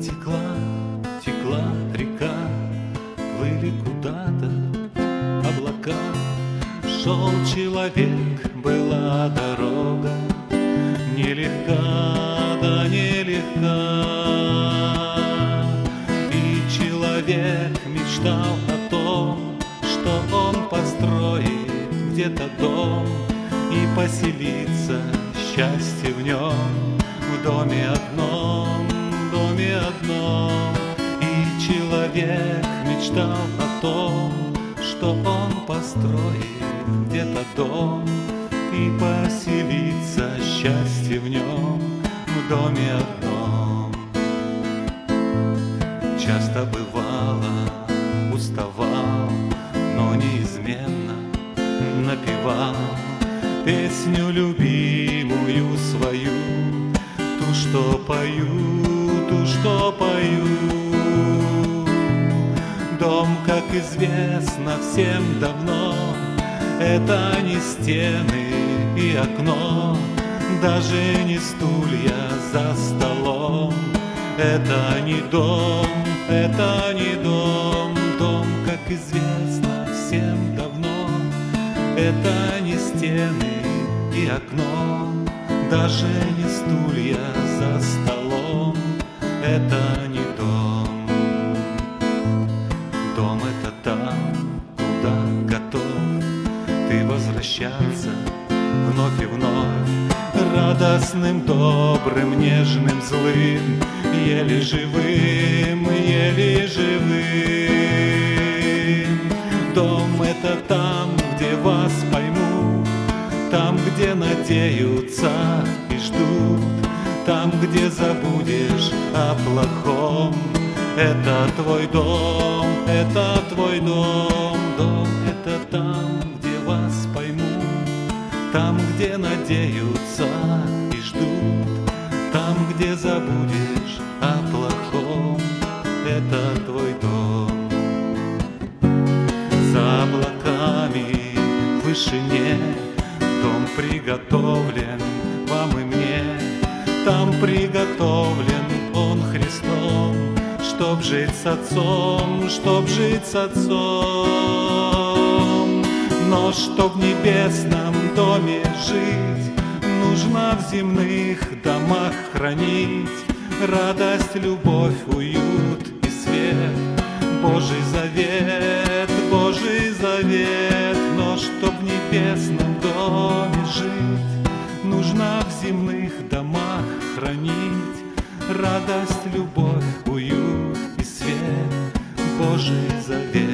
Текла, текла река, плыли куда-то облака. Шел человек, была дорога, нелегка, да нелегка. И человек мечтал о том, что он построит где-то дом и поселится счастье в нем, в доме одном, в доме одном. И человек мечтал о том, что он построит где-то дом и поселится счастье в нем, в доме одном. Часто бывало, уставал, но неизменно напевал песню любимую свою, ту, что пою, ту, что пою. Дом, как известно всем давно, это не стены и окно, даже не стулья за столом. Это не дом, это не дом. Дом, как известно всем давно, это не стены и окно, даже не стулья за столом. Это не дом. Дом — это там, куда готов ты возвращаться вновь и вновь, радостным, добрым, нежным, злым, еле живым, еле живым. Дом — это там, где вас поймут, там, где надеются и ждут, там, где забудешь о плохом. Это твой дом, это твой дом. Дом — это там, где вас поймут, там, где надеются и ждут, там, где забудешь о плохом. Это твой дом. За облаками в вышине дом приготовлен вам и мне. Там приготовлен он Христом, чтоб жить с Отцом, чтоб жить с Отцом. Но чтоб в небесном доме жить, нужно в земных домах хранить радость, любовь, уют и свет, Божий завет, Божий завет. Но чтоб в небесном доме жить, нужно в земных домах хранить радость, любовь, уют и свет, Божий завет.